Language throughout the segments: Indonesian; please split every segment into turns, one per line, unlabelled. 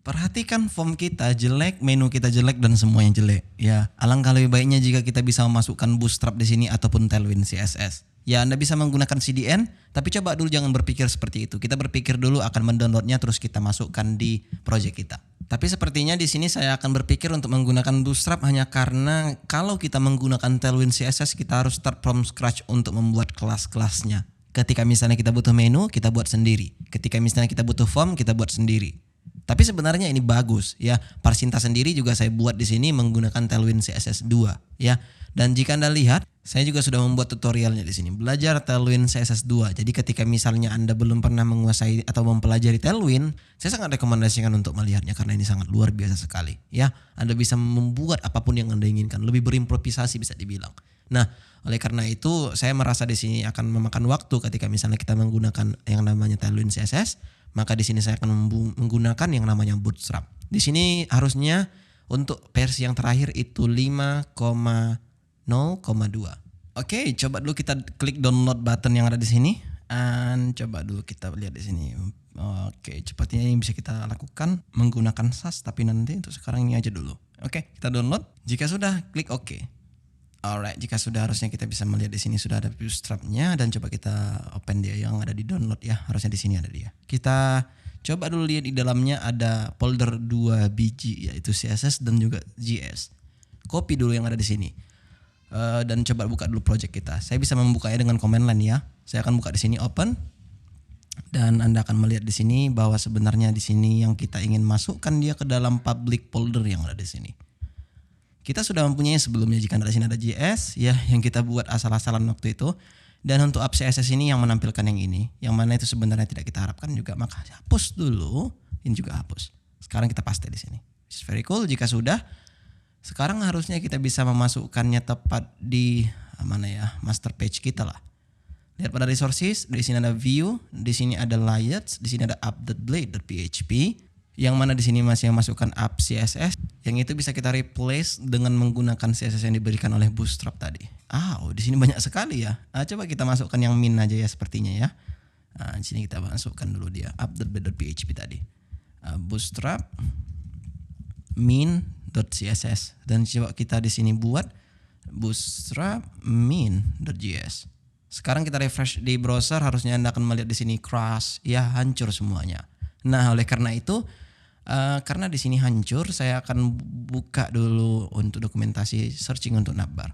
Perhatikan form kita jelek, menu kita jelek dan semuanya jelek. Ya, alangkah lebih baiknya jika kita bisa memasukkan Bootstrap di sini ataupun Tailwind CSS. Ya, Anda bisa menggunakan CDN, tapi coba dulu jangan berpikir seperti itu. Kita berpikir dulu akan mendownloadnya terus kita masukkan di project kita. Tapi sepertinya di sini saya akan berpikir untuk menggunakan Bootstrap hanya karena kalau kita menggunakan Tailwind CSS kita harus start from scratch untuk membuat kelas-kelasnya. Ketika misalnya kita butuh menu, kita buat sendiri. Ketika misalnya kita butuh form, kita buat sendiri. Tapi sebenarnya ini bagus ya. Parsinta sendiri juga saya buat di sini menggunakan Tailwind CSS 2 ya. Dan jika Anda lihat, saya juga sudah membuat tutorialnya di sini. Belajar Tailwind CSS 2. Jadi ketika misalnya Anda belum pernah menguasai atau mempelajari Tailwind, saya sangat rekomendasikan untuk melihatnya karena ini sangat luar biasa sekali ya. Anda bisa membuat apapun yang Anda inginkan, lebih berimprovisasi bisa dibilang. Nah, oleh karena itu saya merasa di sini akan memakan waktu ketika misalnya kita menggunakan yang namanya Tailwind CSS. Maka di sini saya akan menggunakan yang namanya Bootstrap. Di sini harusnya untuk versi yang terakhir itu 5,0,2. Oke, coba dulu kita klik download button yang ada di sini. Dan coba dulu kita lihat di sini. Oke, cepatnya ini bisa kita lakukan menggunakan SAS, tapi nanti untuk sekarang ini aja dulu. Oke, kita download. Jika sudah, klik OK. Alright, jika sudah harusnya kita bisa melihat di sini sudah ada Bootstrap-nya dan coba kita open dia yang ada di download ya. Harusnya di sini ada dia. Kita coba dulu lihat di dalamnya ada folder 2 biji yaitu CSS dan juga JS. Copy dulu yang ada di sini. Dan coba buka dulu project kita. Saya bisa membukanya dengan command line ya. Saya akan buka di sini open. Dan Anda akan melihat di sini bahwa sebenarnya di sini yang kita ingin masukkan dia ke dalam public folder yang ada di sini. Kita sudah mempunyai sebelumnya jika di sini ada JS ya yang kita buat asal-asalan waktu itu. Dan untuk app CSS ini yang menampilkan yang ini, yang mana itu sebenarnya tidak kita harapkan juga, maka hapus dulu. Ini juga hapus. Sekarang kita paste di sini. It's very cool. Jika sudah, sekarang harusnya kita bisa memasukkannya tepat di mana ya, master page kita lah. Lihat pada resources, di sini ada view, di sini ada layers, di sini ada updateblade.php. Yang mana di sini masih masukkan app CSS, yang itu bisa kita replace dengan menggunakan CSS yang diberikan oleh Bootstrap tadi. Di sini banyak sekali ya. Coba kita masukkan yang min aja ya sepertinya ya. Di sini kita masukkan dulu dia update.php tadi. Bootstrap min.css dan coba kita di sini buat bootstrap min.js. Sekarang kita refresh di browser, harusnya Anda akan melihat di sini crash ya, hancur semuanya. Nah, oleh karena itu karena di sini hancur, saya akan buka dulu untuk dokumentasi searching untuk navbar.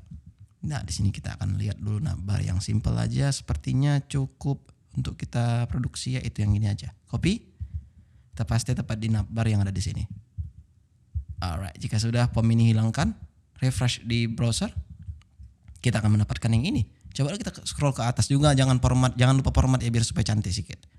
Nah, di sini kita akan lihat dulu navbar yang simple aja, sepertinya cukup untuk kita produksi yaitu yang ini aja. Copy, kita paste tepat di navbar yang ada di sini. Alright, jika sudah pom ini hilangkan, refresh di browser, kita akan mendapatkan yang ini. Coba kita scroll ke atas juga, jangan lupa format ya biar supaya cantik sedikit.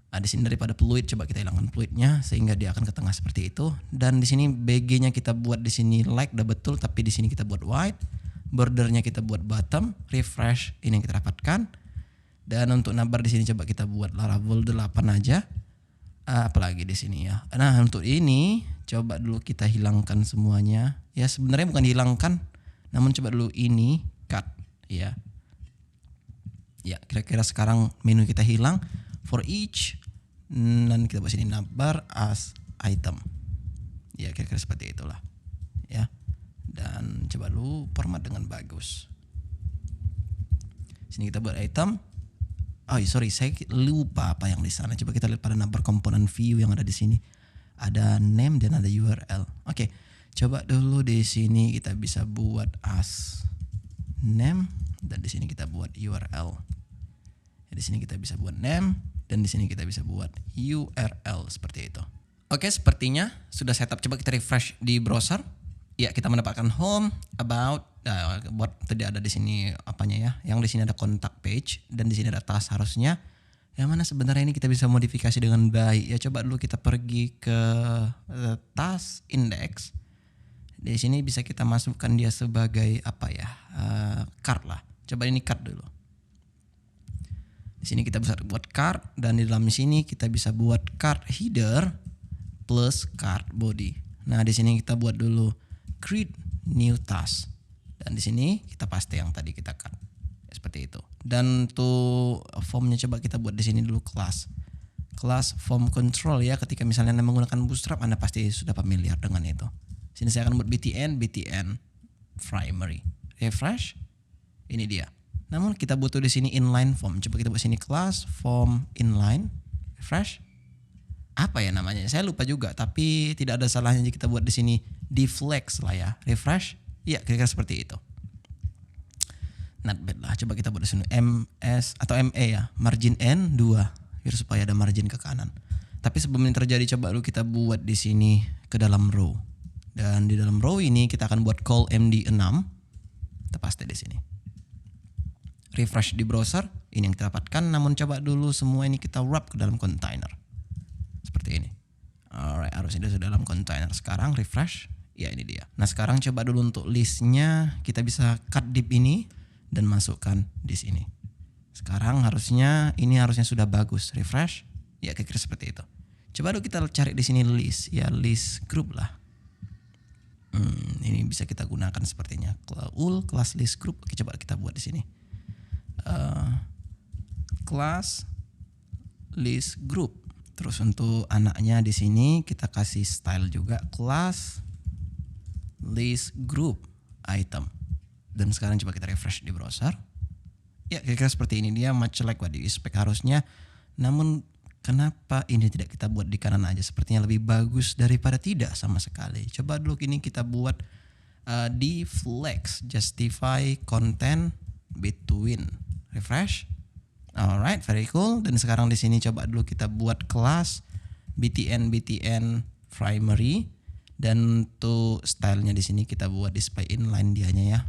Di sini daripada fluid coba kita hilangkan fluidnya sehingga dia akan ke tengah seperti itu. Dan di sini BG-nya kita buat di sini like udah betul, tapi di sini kita buat white. Bordernya kita buat bottom, refresh ini yang kita dapatkan. Dan untuk navbar di sini coba kita buat Laravel 8 aja. Apalagi di sini ya. Nah, untuk ini coba dulu kita hilangkan semuanya. Ya sebenarnya bukan hilangkan, namun coba dulu ini cut ya. Ya, kira-kira sekarang menu kita hilang. For each, dan kita buat sini navbar as item. Ya kira-kira seperti itulah. Ya. Dan coba dulu format dengan bagus. Sini kita buat item. Sorry, saya lupa apa yang di sana. Coba kita lihat pada navbar komponen view yang ada di sini. Ada name dan ada URL. Oke, coba dulu di sini kita bisa buat as name dan di sini kita buat URL. Di sini kita bisa buat name dan di sini kita bisa buat URL seperti itu. Oke, sepertinya sudah setup. Coba kita refresh di browser. Ya, kita mendapatkan home, about, buat tadi ada di sini apanya ya. Yang di sini ada contact page dan di sini ada task harusnya. Yang mana sebenarnya ini kita bisa modifikasi dengan baik. Ya, coba dulu kita pergi ke task index. Di sini bisa kita masukkan dia sebagai apa ya? Card lah. Coba ini card dulu. Di sini kita bisa buat card dan di dalam sini kita bisa buat card header plus card body. Nah, di sini kita buat dulu create new task dan di sini kita paste yang tadi kita cut. Seperti itu. Dan untuk formnya coba kita buat di sini dulu class Class form control ya. Ketika misalnya Anda menggunakan Bootstrap, Anda pasti sudah familiar dengan itu. Sini saya akan buat btn primary. Refresh. Ini dia. Namun kita butuh di sini inline form. Coba kita buat sini class form inline. Refresh. Apa ya namanya? Saya lupa juga, tapi tidak ada salahnya jika kita buat di sini deflex lah ya. Refresh. Ya, kira-kira seperti itu. Not bad lah. Coba kita buat di sini ms atau ma ya. Margin n 2 biar supaya ada margin ke kanan. Tapi sebelum ini terjadi, coba dulu kita buat di sini ke dalam row. Dan di dalam row ini kita akan buat call md6. Kita paste di sini. Refresh di browser, ini yang kita dapatkan. Namun coba dulu semua ini kita wrap ke dalam container. Seperti ini. Alright, harusnya sudah dalam container. Sekarang refresh, ya ini dia. Nah sekarang coba dulu untuk listnya, kita bisa cut div ini dan masukkan di sini. Sekarang harusnya sudah bagus. Refresh, ya kira-kira seperti itu. Coba dulu kita cari di sini list, ya list group lah. Ini bisa kita gunakan sepertinya. Class list group. Oke, coba kita buat di sini. Class list group. Terus untuk anaknya di sini kita kasih style juga class list group item. Dan sekarang coba kita refresh di browser. Ya kira-kira seperti ini, dia much like what you expect harusnya. Namun kenapa ini tidak kita buat di kanan aja? Sepertinya lebih bagus daripada tidak sama sekali. Coba dulu ini kita buat di flex justify content between. Refresh. Alright, very cool. Dan sekarang di sini coba dulu kita buat kelas btn primary, dan untuk stylenya di sini kita buat display inline dianya ya.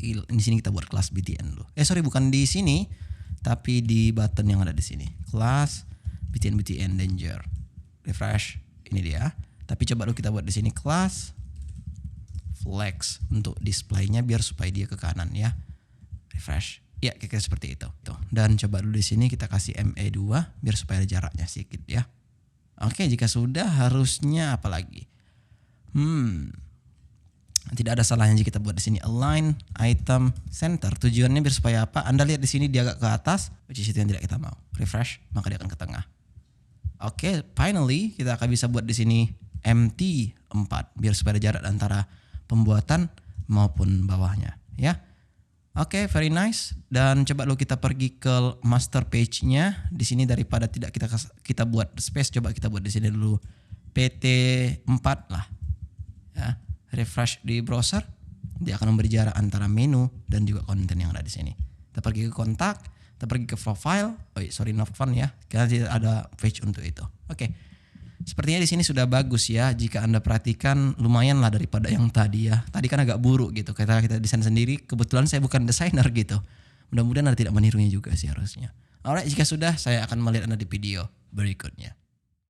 Di sini kita buat kelas btn dulu. Bukan di sini, tapi di button yang ada di sini. Kelas btn danger. Refresh, ini dia. Tapi coba dulu kita buat di sini kelas flex untuk displaynya biar supaya dia ke kanan ya. Refresh. Ya, kira-kira seperti itu. Dan coba dulu di sini kita kasih ME2 biar supaya ada jaraknya sedikit ya. Oke, jika sudah harusnya apa lagi? Tidak ada salahnya jika kita buat di sini align item center. Tujuannya biar supaya apa? Anda lihat di sini dia agak ke atas, which is itu yang tidak kita mau. Refresh, maka dia akan ke tengah. Oke, finally kita akan bisa buat di sini MT4 biar supaya ada jarak antara pembuatan maupun bawahnya ya. Oke, very nice. Dan coba dulu kita pergi ke master page-nya. Di sini daripada tidak kita buat space, coba kita buat di sini dulu PT4 lah. Ya, refresh di browser, dia akan memberi jarak antara menu dan juga konten yang ada di sini. Kita pergi ke kontak, kita pergi ke profile. Not fun ya. Karena tidak ada page untuk itu. Oke. Sepertinya di sini sudah bagus ya. Jika Anda perhatikan lumayan lah daripada yang tadi ya. Tadi kan agak buruk gitu. Kita desain sendiri. Kebetulan saya bukan desainer gitu. Mudah-mudahan Anda tidak menirunya juga sih harusnya. Alright, jika sudah saya akan melihat Anda di video berikutnya.